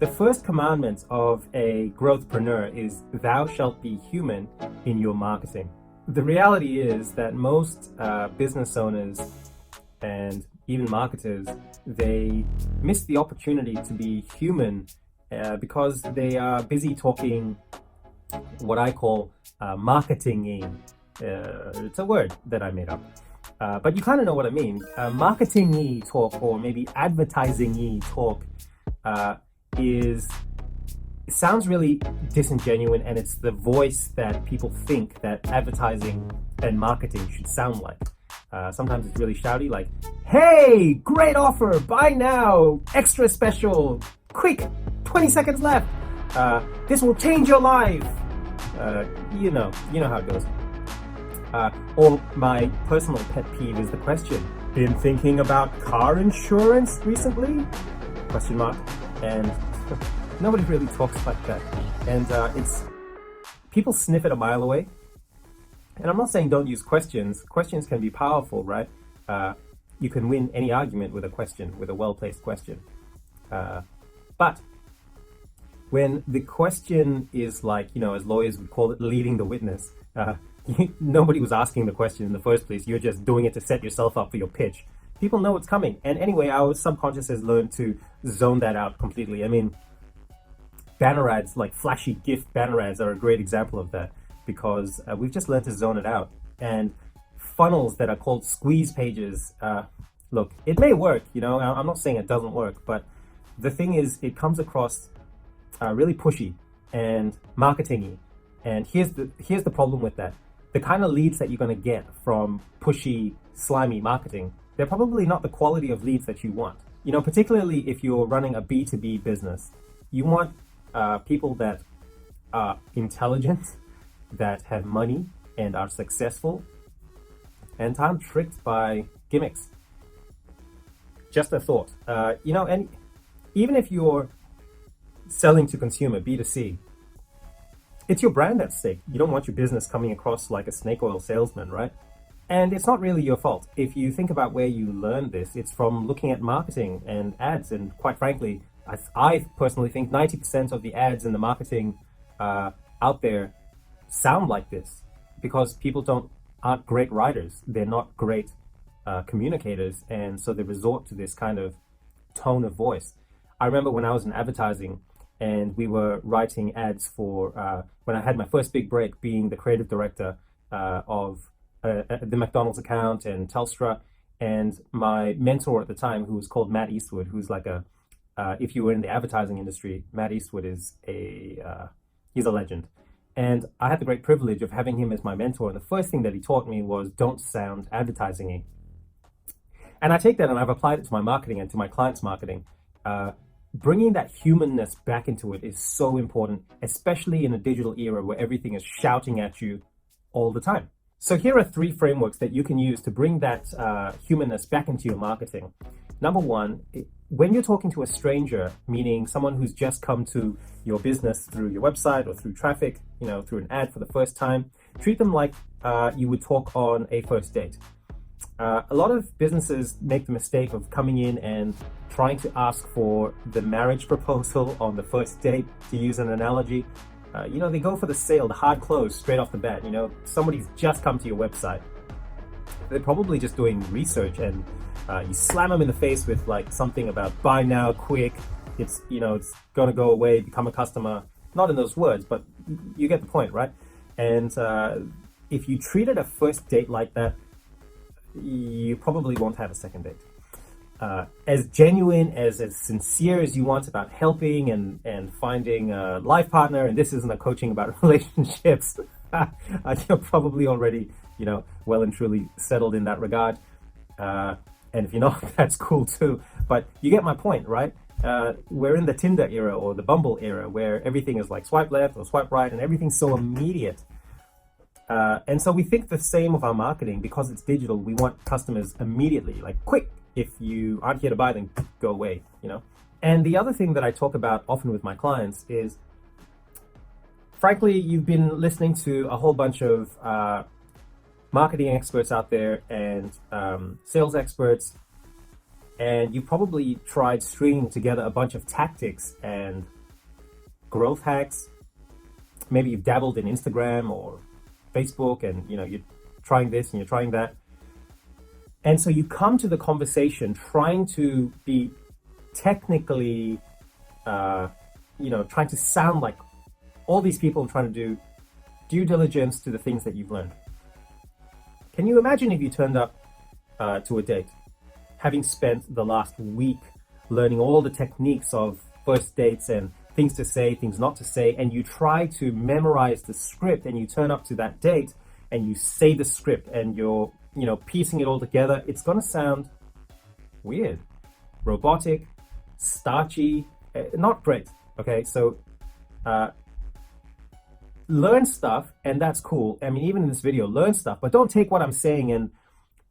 The first commandment of a growthpreneur is thou shalt be human in your marketing. The reality is that most business owners and even marketers, they miss the opportunity to be human because they are busy talking what I call marketing-y. It's a word that I made up. But you kind of know what I mean. Marketing-y talk, or maybe advertising-y talk, it sounds really disingenuous, and it's the voice that people think that advertising and marketing should sound like. Sometimes it's really shouty, like, hey, great offer, buy now, extra special, quick, 20 seconds left, this will change your life. You know how it goes. Or my personal pet peeve is the question, been thinking about car insurance recently? Question mark. And nobody really talks like that. And it's people sniff it a mile away. And I'm not saying don't use questions. Questions can be powerful, right? You can win any argument with a question, with a well-placed question. But when the question is like, as lawyers would call it, leading the witness, nobody was asking the question in the first place. You're just doing it to set yourself up for your pitch. People know it's coming. And anyway, our subconscious has learned to zone that out completely. I mean, banner ads, like flashy gift banner ads, are a great example of that, because we've just learned to zone it out. And funnels that are called squeeze pages, look, it may work, I'm not saying it doesn't work, but the thing is, it comes across really pushy and marketing-y. And here's the problem with that. The kind of leads that you're going to get from pushy, slimy marketing, they're probably not the quality of leads that you want. Particularly if you're running a B2B business, you want people that are intelligent, that have money and are successful and aren't tricked by gimmicks. Just a thought. And even if you're selling to consumer, B2C, it's your brand at stake. You don't want your business coming across like a snake oil salesman, right? And it's not really your fault. If you think about where you learned this, it's from looking at marketing and ads. And quite frankly, I personally think 90% of the ads and the marketing out there sound like this, because people aren't great writers. They're not great communicators. And so they resort to this kind of tone of voice. I remember when I was in advertising and we were writing ads for, when I had my first big break, being the creative director of the McDonald's account and Telstra, and my mentor at the time, who was called Matt Eastwood, who's like if you were in the advertising industry, Matt Eastwood is he's a legend. And I had the great privilege of having him as my mentor. And the first thing that he taught me was, don't sound advertising-y. And I take that and I've applied it to my marketing and to my clients' marketing. Bringing that humanness back into it is so important, especially in a digital era where everything is shouting at you all the time. So here are 3 frameworks that you can use to bring that humanness back into your marketing. Number 1, when you're talking to a stranger, meaning someone who's just come to your business through your website or through traffic, through an ad for the first time, treat them like you would talk on a first date. A lot of businesses make the mistake of coming in and trying to ask for the marriage proposal on the first date, to use an analogy. They go for the sale, the hard close, straight off the bat. Somebody's just come to your website. They're probably just doing research, and you slam them in the face with like something about buy now, quick. It's going to go away, become a customer. Not in those words, but you get the point, right? And if you treated a first date like that, you probably won't have a second date. As genuine, as sincere as you want about helping and finding a life partner, and this isn't a coaching about relationships, you're probably already, well and truly settled in that regard. And if you're not, that's cool too. But you get my point, right? We're in the Tinder era or the Bumble era, where everything is like swipe left or swipe right, and everything's so immediate. And so we think the same of our marketing. Because it's digital, we want customers immediately, like quick. If you aren't here to buy, then go away, And the other thing that I talk about often with my clients is, frankly, you've been listening to a whole bunch of marketing experts out there and sales experts, And you probably tried stringing together a bunch of tactics and growth hacks. Maybe you've dabbled in Instagram or Facebook, and you're trying this and you're trying that. And so you come to the conversation trying to be technically, trying to sound like all these people and trying to do due diligence to the things that you've learned. Can you imagine if you turned up to a date, having spent the last week learning all the techniques of first dates and things to say, things not to say, and you try to memorize the script, and you turn up to that date and you say the script and you're, piecing it all together? It's going to sound weird, robotic, starchy, not great. Okay, so learn stuff, and that's cool. I mean, even in this video, learn stuff, but don't take what I'm saying and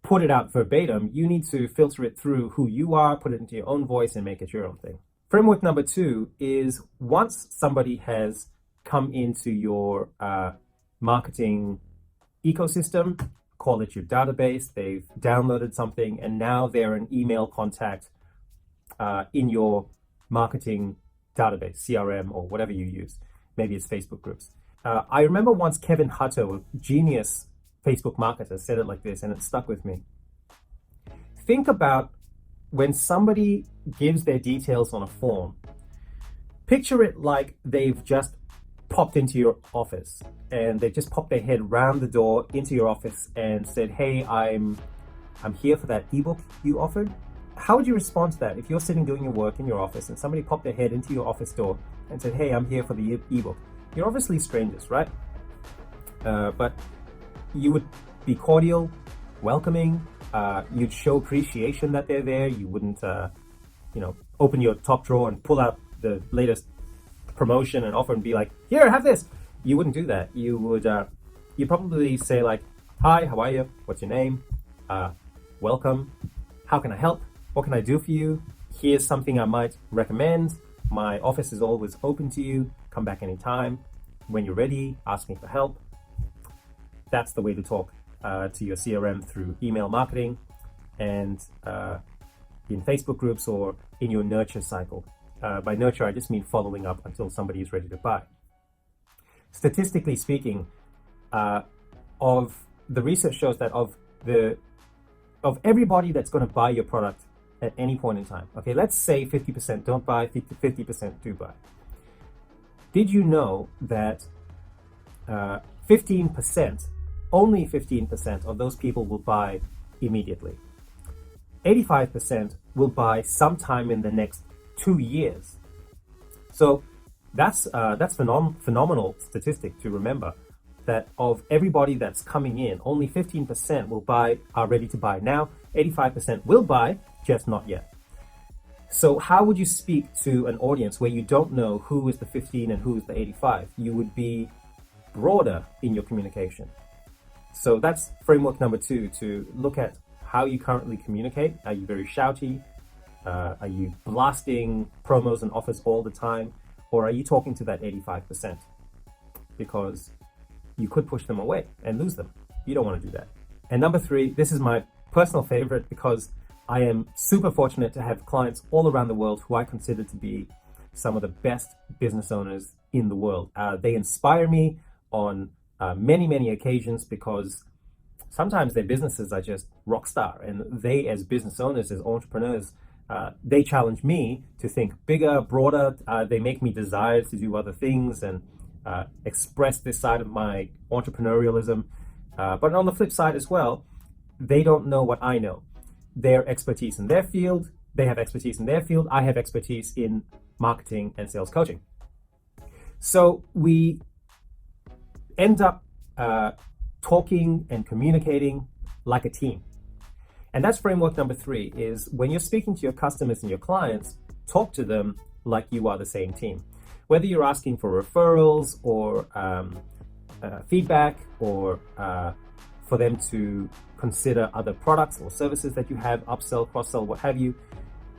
put it out verbatim. You need to filter it through who you are, put it into your own voice, and make it your own thing. Framework number 2 is, once somebody has come into your marketing ecosystem, call it your database, they've downloaded something, and now they're an email contact in your marketing database, CRM, or whatever you use. Maybe it's Facebook groups. I remember once Kevin Hutto, a genius Facebook marketer, said it like this, and it stuck with me. Think about when somebody gives their details on a form. Picture it like they've just popped into your office, and they just popped their head round the door into your office and said, "Hey, I'm here for that ebook you offered." How would you respond to that if you're sitting doing your work in your office and somebody popped their head into your office door and said, "Hey, I'm here for the ebook"? You're obviously strangers, right? But you would be cordial, welcoming. You'd show appreciation that they're there. You wouldn't, open your top drawer and pull out the latest promotion and offer and be like, "Here, have this." You wouldn't do that. You would, you'd probably say like, "Hi, how are you? What's your name? Welcome. How can I help? What can I do for you? Here's something I might recommend. My office is always open to you. Come back anytime. When you're ready, ask me for help." That's the way to talk to your CRM through email marketing, and in Facebook groups or in your nurture cycle. By nurture, I just mean following up until somebody is ready to buy. Statistically speaking, of the research shows that of everybody that's going to buy your product at any point in time, okay, let's say 50% don't buy, 50% do buy. Did you know that 15%, only 15% of those people will buy immediately? 85% will buy sometime in the next 2 years. So that's phenomenal statistic to remember, that of everybody that's coming in, only 15% are ready to buy now. 85% will buy, just not yet. So how would you speak to an audience where you don't know who is the 15 and who is the 85? You would be broader in your communication. So that's framework number 2, to look at how you currently communicate. Are you very shouty? Are you blasting promos and offers all the time? Or are you talking to that 85%? Because you could push them away and lose them. You don't want to do that. And number 3, this is my personal favorite, because I am super fortunate to have clients all around the world who I consider to be some of the best business owners in the world. They inspire me on many, many occasions, because sometimes their businesses are just rock star, and they, as business owners, as entrepreneurs, they challenge me to think bigger, broader. They make me desire to do other things and express this side of my entrepreneurialism. But on the flip side as well, they don't know what I know. Their expertise in their field, they have expertise in their field, I have expertise in marketing and sales coaching. So we end up talking and communicating like a team. And that's framework number 3, is when you're speaking to your customers and your clients, talk to them like you are the same team. Whether you're asking for referrals or feedback, or for them to consider other products or services that you have, upsell, cross-sell, what have you,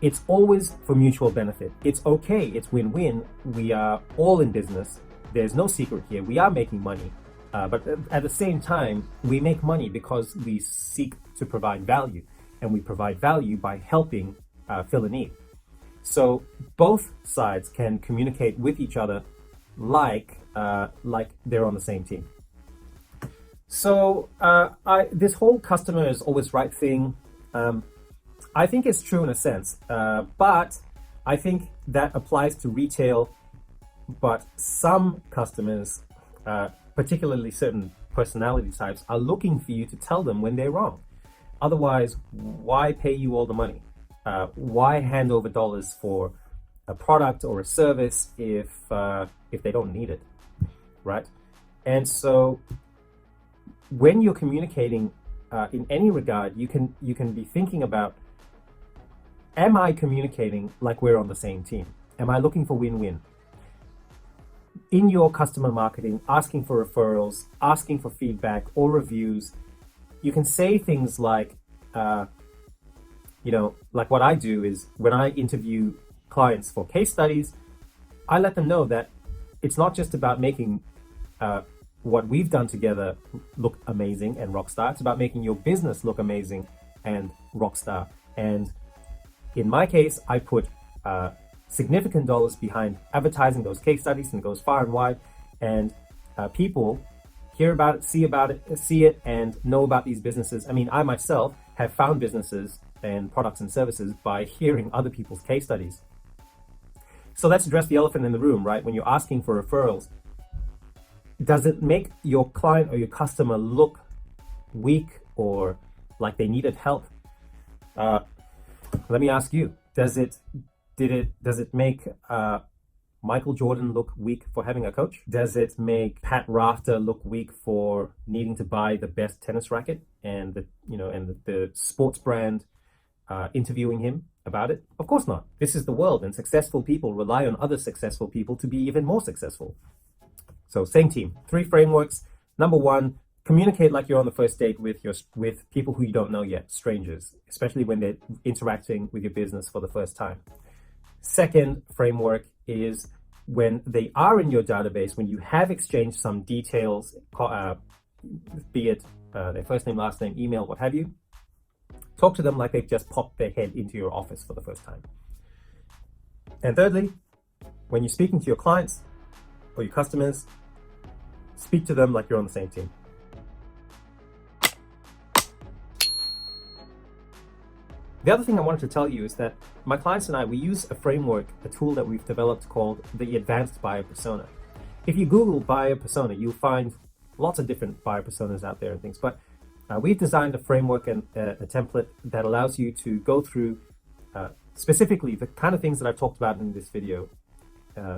it's always for mutual benefit. It's okay, it's win-win. We are all in business. There's no secret here. We are making money. But at the same time, we make money because we seek to provide value. And we provide value by helping fill a need. So both sides can communicate with each other like they're on the same team. So this whole customer is always right thing, I think it's true in a sense, but I think that applies to retail. But some customers, particularly certain personality types, are looking for you to tell them when they're wrong. Otherwise, why pay you all the money? Why hand over dollars for a product or a service if they don't need it, right? And so when you're communicating in any regard, you can be thinking about, am I communicating like we're on the same team? Am I looking for win-win? In your customer marketing, asking for referrals, asking for feedback or reviews, you can say things like, like what I do is when I interview clients for case studies, I let them know that it's not just about making what we've done together look amazing and rock star. It's about making your business look amazing and rock star. And in my case, I put significant dollars behind advertising those case studies, and it goes far and wide. And people hear about it, see it, and know about these businesses. I mean, I myself have found businesses and products and services by hearing other people's case studies. So let's address the elephant in the room, right? When you're asking for referrals, does it make your client or your customer look weak or like they needed help? Let me ask you, does it make Michael Jordan look weak for having a coach? Does it make Pat Rafter look weak for needing to buy the best tennis racket and the sports brand interviewing him about it? Of course not. This is the world, and successful people rely on other successful people to be even more successful. So same team, 3 frameworks. Number 1, communicate like you're on the first date with people who you don't know yet, strangers, especially when they're interacting with your business for the first time. Second framework is when they are in your database, when you have exchanged some details, be it their first name, last name, email, what have you, talk to them like they've just popped their head into your office for the first time. And thirdly, when you're speaking to your clients or your customers, speak to them like you're on the same team. The other thing I wanted to tell you is that my clients and I, we use a framework, a tool that we've developed called the Advanced Buyer Persona. If you Google buyer persona, you'll find lots of different buyer personas out there and things, but we've designed a framework and a template that allows you to go through specifically the kind of things that I've talked about in this video,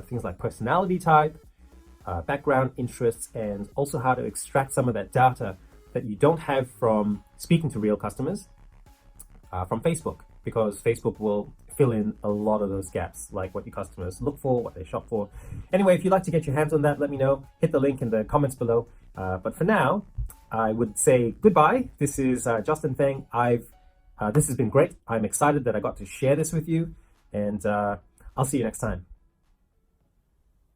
things like personality type, background, interests, and also how to extract some of that data that you don't have from speaking to real customers from Facebook, because Facebook will fill in a lot of those gaps, like what your customers look for, what they shop for. Anyway, if you'd like to get your hands on that, let me know. Hit the link in the comments below. But for now, I would say goodbye. This is Justin Feng. This has been great. I'm excited that I got to share this with you, and I'll see you next time.